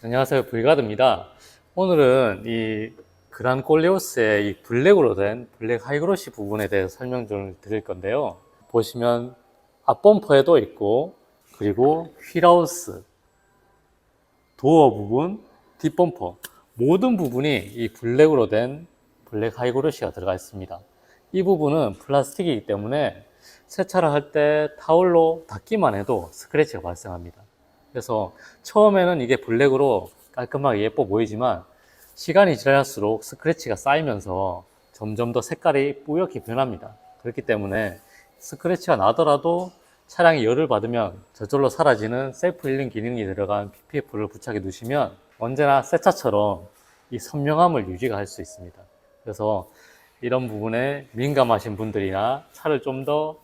안녕하세요, 브이가드입니다. 오늘은 이 그란꼴레오스의 이 블랙으로 된 블랙 하이그로시 부분에 대해서 설명 좀 드릴 건데요. 보시면 앞범퍼에도 있고, 그리고 휠하우스, 도어 부분, 뒷범퍼 모든 부분이 이 블랙으로 된 블랙 하이그로시가 들어가 있습니다. 이 부분은 플라스틱이기 때문에 세차를 할 때 타올로 닦기만 해도 스크래치가 발생합니다. 그래서 처음에는 이게 블랙으로 깔끔하게 예뻐 보이지만 시간이 지날수록 스크래치가 쌓이면서 점점 더 색깔이 뿌옇게 변합니다. 그렇기 때문에 스크래치가 나더라도 차량이 열을 받으면 저절로 사라지는 셀프 힐링 기능이 들어간 PPF를 부착해 두시면 언제나 새 차처럼 이 선명함을 유지할 수 있습니다. 그래서 이런 부분에 민감하신 분들이나 차를 좀 더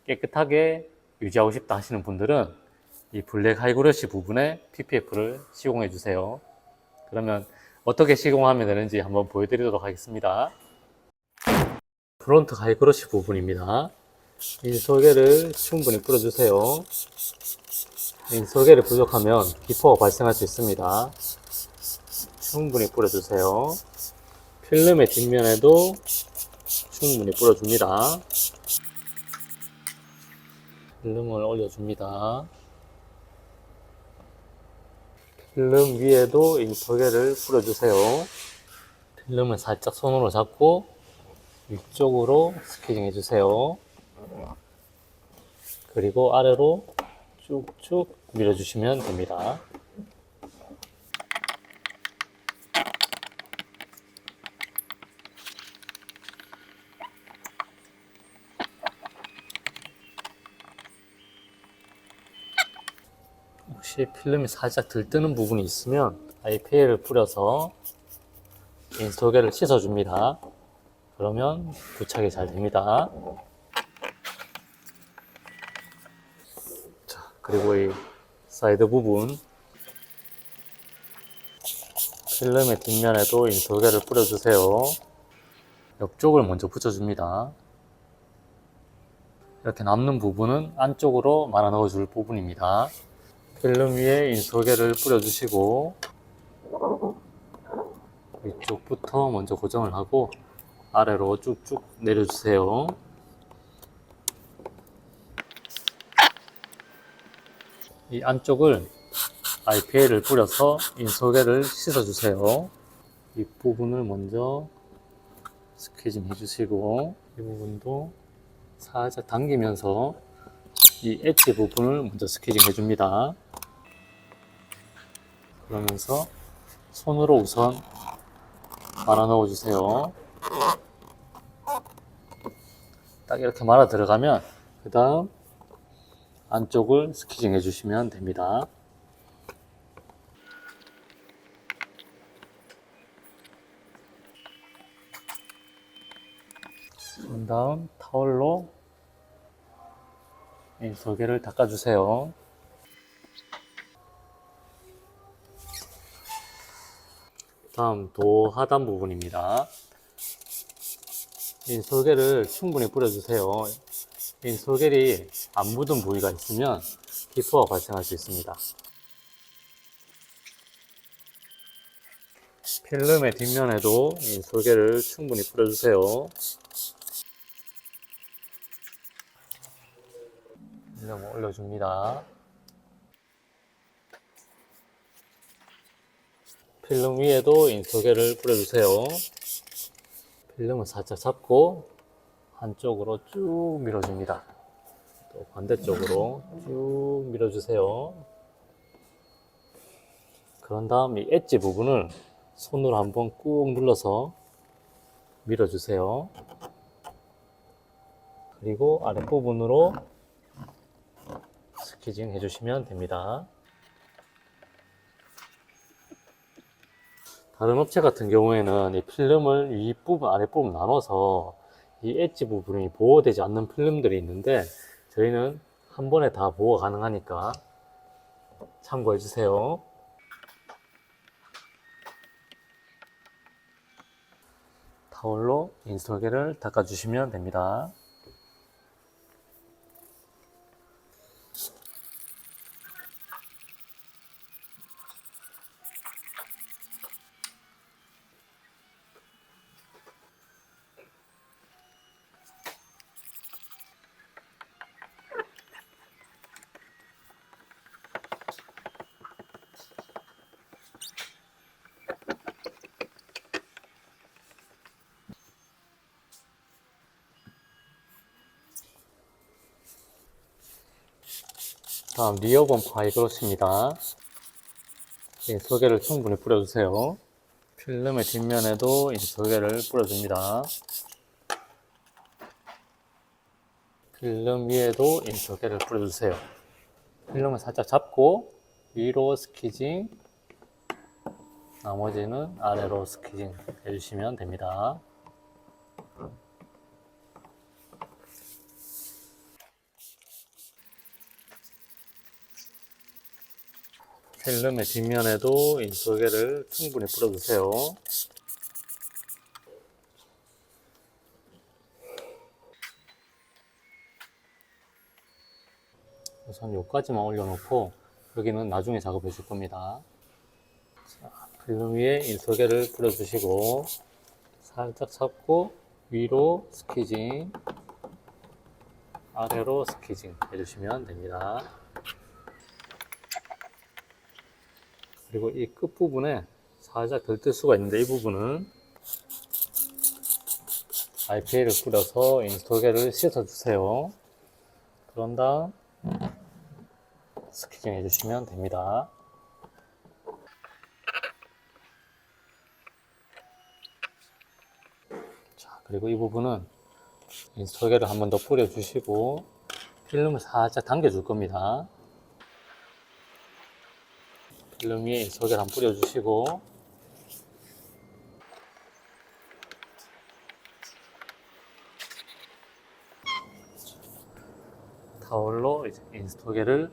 깨끗하게 유지하고 싶다 하시는 분들은 이 블랙 하이그로시 부분에 PPF를 시공해 주세요. 그러면 어떻게 시공하면 되는지 한번 보여드리도록 하겠습니다. 프론트 하이그로시 부분입니다. 인솔개를 충분히 뿌려주세요. 인솔개를 부족하면 기포가 발생할 수 있습니다. 충분히 뿌려주세요. 필름의 뒷면에도 충분히 뿌려줍니다. 필름을 올려줍니다. 필름 위에도 인솔개를 뿌려주세요. 필름을 살짝 손으로 잡고 위쪽으로 스케징 해주세요. 그리고 아래로 쭉쭉 밀어주시면 됩니다. 혹시 필름이 살짝 들뜨는 부분이 있으면 IPA를 뿌려서 인솔개를 씻어줍니다. 그러면 부착이 잘 됩니다. 자, 그리고 이 사이드 부분 필름의 뒷면에도 인솔개를 뿌려주세요. 옆쪽을 먼저 붙여줍니다. 이렇게 남는 부분은 안쪽으로 말아 넣어줄 부분입니다. 필름 위에 인솔개를 뿌려주시고 위쪽부터 먼저 고정을 하고 아래로 쭉쭉 내려주세요. 이 안쪽을 IPA를 뿌려서 인솔개를 씻어주세요. 이 부분을 먼저 스케진 해주시고 이 부분도 살짝 당기면서 이 엣지 부분을 먼저 스케진 해줍니다. 그러면서 손으로 우선 말아 넣어주세요. 딱 이렇게 말아 들어가면 그 다음 안쪽을 스케징 해주시면 됩니다. 그 다음 타월로 인솔개를 닦아주세요. 다음 도 하단 부분입니다. 인솔개를 충분히 뿌려주세요. 인솔겔이 안 묻은 부위가 있으면 기포가 발생할 수 있습니다. 필름의 뒷면에도 인솔겔을 충분히 뿌려주세요. 필름을 올려줍니다. 필름 위에도 인솔겔을 뿌려주세요. 필름을 살짝 잡고 한쪽으로 쭉 밀어줍니다. 또 반대쪽으로 쭉 밀어주세요. 그런 다음 이 엣지 부분을 손으로 한번 꾹 눌러서 밀어주세요. 그리고 아랫부분으로 스케징 해주시면 됩니다. 다른 업체 같은 경우에는 이 필름을 윗부분, 아랫부분 나눠서 이 엣지 부분이 보호되지 않는 필름들이 있는데 저희는 한 번에 다 보호가 가능하니까 참고해 주세요. 타월로 인솔개를 닦아주시면 됩니다. 다음 리어 범퍼 하이그로시입니다. 인솔계를 충분히 뿌려주세요. 필름의 뒷면에도 인솔계를 뿌려줍니다. 필름 위에도 인솔계를 뿌려주세요. 필름을 살짝 잡고 위로 스키징, 나머지는 아래로 스키징 해주시면 됩니다. 필름의 뒷면에도 인솔계를 충분히 뿌려주세요. 우선 여기까지만 올려놓고 여기는 나중에 작업해 줄 겁니다. 자, 필름 위에 인솔계를 뿌려주시고 살짝 잡고 위로 스키징, 아래로 스키징 해주시면 됩니다. 그리고 이 끝부분에 살짝 들뜰 수가 있는데 이 부분은 IPA를 뿌려서 인솔계를 씻어주세요. 그런 다음 스키징 해주시면 됩니다. 자, 그리고 이 부분은 인솔계를 한 번 더 뿌려주시고 필름을 살짝 당겨줄 겁니다. 필름 위에 인솔계를 한번 뿌려주시고 타월로 이제 인솔계를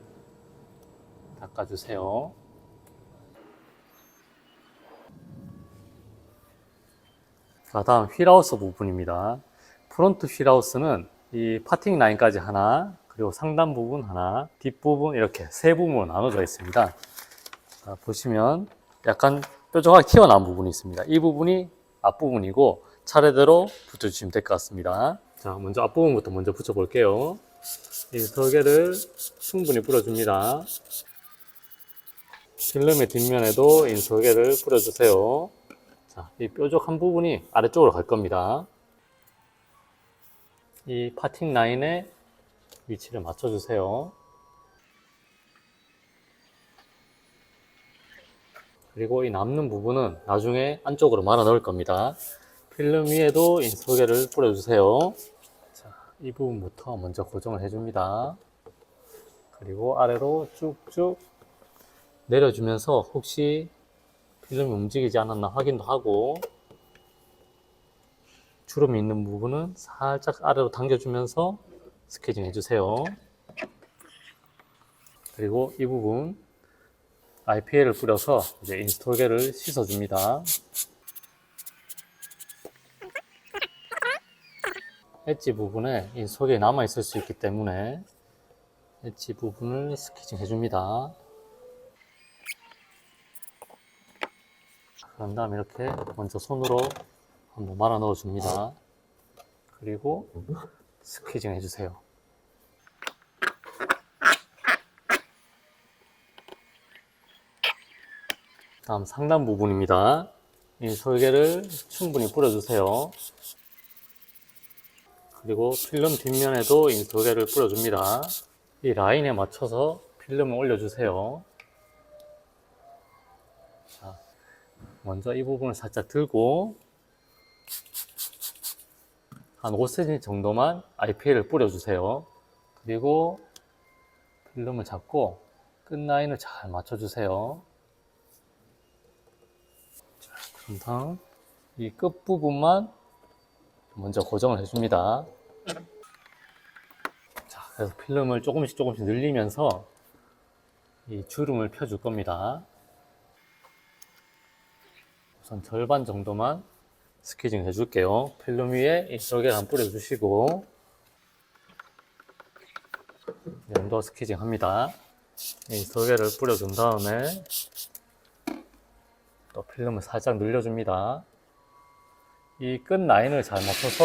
닦아주세요. 자, 다음 휠하우스 부분입니다. 프론트 휠하우스는 이 파팅 라인까지 하나, 그리고 상단 부분 하나, 뒷부분 이렇게 세 부분으로 나눠져 있습니다. 자, 보시면 약간 뾰족하게 튀어나온 부분이 있습니다. 이 부분이 앞부분이고 차례대로 붙여주시면 될 것 같습니다. 자, 먼저 앞부분부터 먼저 붙여볼게요. 이 설계를 충분히 뿌려줍니다. 필름의 뒷면에도 인솔계를 뿌려주세요. 자, 이 뾰족한 부분이 아래쪽으로 갈 겁니다. 이 파팅 라인에 위치를 맞춰주세요. 그리고 이 남는 부분은 나중에 안쪽으로 말아 넣을 겁니다. 필름 위에도 인솔계를 뿌려주세요. 자, 이 부분부터 먼저 고정을 해줍니다. 그리고 아래로 쭉쭉 내려주면서 혹시 필름이 움직이지 않았나 확인도 하고 주름이 있는 부분은 살짝 아래로 당겨주면서 스케이징 해주세요. 그리고 이 부분 IPA를 뿌려서 이제 인솔계를 씻어줍니다. 엣지 부분에 인솔계 남아 있을 수 있기 때문에 엣지 부분을 스케이징 해줍니다. 그런 다음에 이렇게 먼저 손으로 한번 말아 넣어 줍니다. 그리고 스퀴징 해주세요. 다음 상단 부분입니다. 이 솔개를 충분히 뿌려주세요. 그리고 필름 뒷면에도 인솔개를 뿌려줍니다. 이 라인에 맞춰서 필름을 올려주세요. 자, 먼저 이 부분을 살짝 들고 한 5cm 정도만 IPA를 뿌려주세요. 그리고 필름을 잡고 끝 라인을 잘 맞춰주세요. 자, 그런 다음 이 끝부분만 먼저 고정을 해줍니다. 자, 그래서 필름을 조금씩 늘리면서 이 주름을 펴줄 겁니다. 우선 절반 정도만 스퀴징 해줄게요. 필름 위에 인솔계를 한번 뿌려주시고 연도 스퀴징 합니다. 인솔계를 뿌려준 다음에 또 필름을 살짝 늘려줍니다. 이 끝 라인을 잘 맞춰서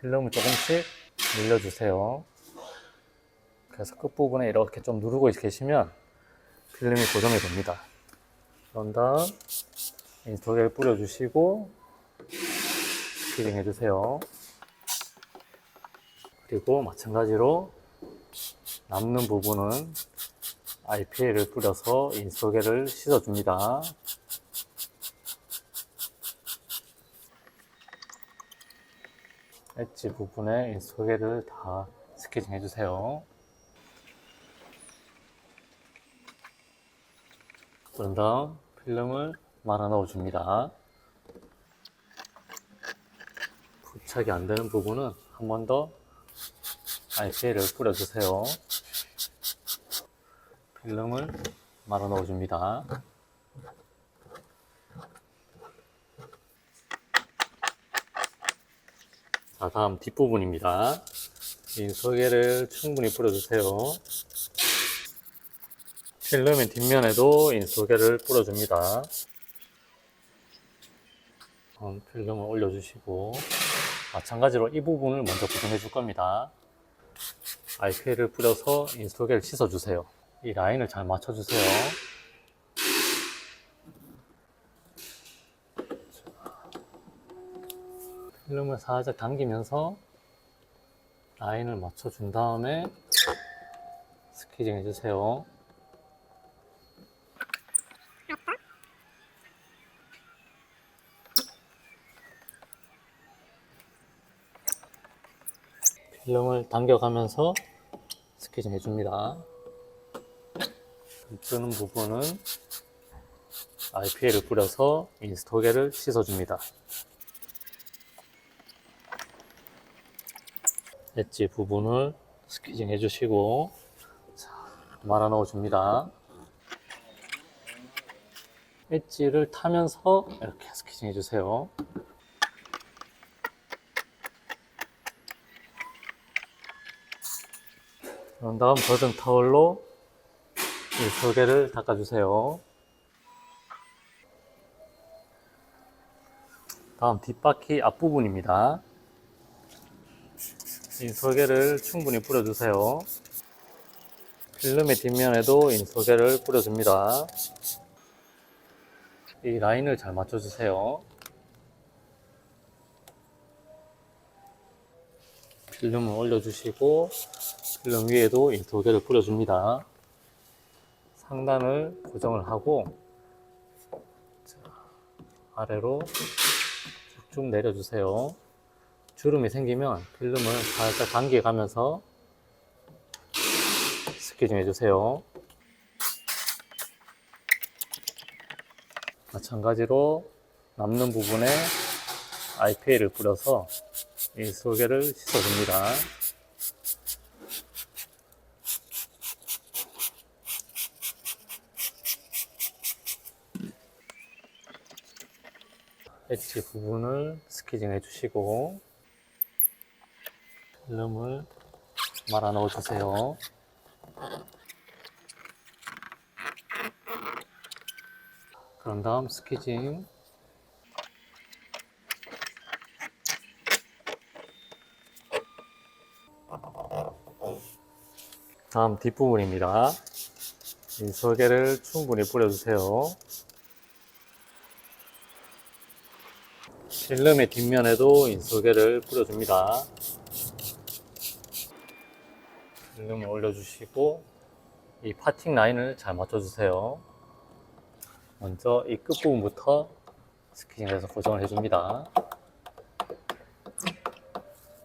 필름을 조금씩 늘려주세요. 그래서 끝부분에 이렇게 좀 누르고 계시면 필름이 고정이 됩니다. 그런 다음 인솔계를 뿌려주시고 스퀴징 해주세요. 그리고 마찬가지로 남는 부분은 IPA를 뿌려서 인소개를 씻어줍니다. 엣지 부분에 인소개를 다 스케징 해주세요. 그런 다음 필름을 말아 넣어줍니다. 부착이 안 되는 부분은 한 번 더 IPA를 뿌려주세요. 필름을 말아 넣어줍니다. 자, 다음 뒷부분입니다. 인소개를 충분히 뿌려주세요. 필름의 뒷면에도 인소개를 뿌려줍니다. 필름을 올려주시고 마찬가지로 이 부분을 먼저 고정해 줄 겁니다. IPA를 뿌려서 인소개를 씻어주세요. 이 라인을 잘 맞춰주세요. 필름을 살짝 당기면서 라인을 맞춰준 다음에 스케징 해주세요. 필름을 당겨가면서 스케징 해줍니다. 뜨는 부분은 IPA를 뿌려서 인스토게를 씻어줍니다. 엣지 부분을 스케징 해주시고 말아 넣어줍니다. 엣지를 타면서 이렇게 스케징 해주세요. 그런 다음 젖은 타월로 인소개를 닦아주세요. 다음 뒷바퀴 앞부분입니다. 인소개를 충분히 뿌려주세요. 필름의 뒷면에도 인소개를 뿌려줍니다. 이 라인을 잘 맞춰주세요. 필름을 올려주시고 필름 위에도 인소개를 뿌려줍니다. 상단을 고정을 하고 아래로 쭉 내려주세요. 주름이 생기면 필름을 살짝 당겨가면서 스케징 해주세요. 마찬가지로 남는 부분에 IPA를 뿌려서 인소개를 씻어줍니다. 엣지 부분을 스케징 해주시고 필름을 말아 넣어주세요. 그런 다음 스케징 다음 뒷부분입니다. 인소개를 충분히 뿌려주세요. 필름의 뒷면에도 인소개를 뿌려줍니다. 필름을 올려주시고 이 파팅 라인을 잘 맞춰주세요. 먼저 이 끝부분부터 스케징해서 고정을 해줍니다.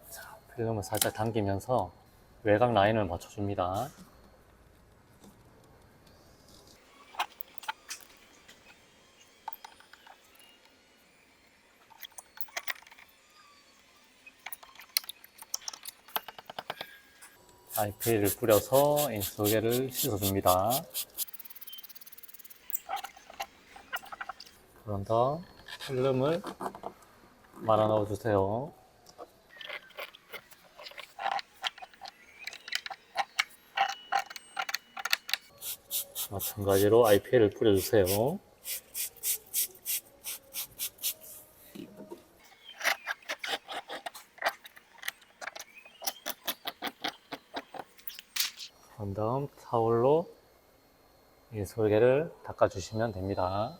자, 필름을 살짝 당기면서 외곽 라인을 맞춰줍니다. IPA를 뿌려서 인소개를 씻어줍니다. 그런 다음 필름을 말아 넣어주세요. 마찬가지로 IPA를 뿌려주세요. 그런 다음 타올로 인솔개를 닦아주시면 됩니다.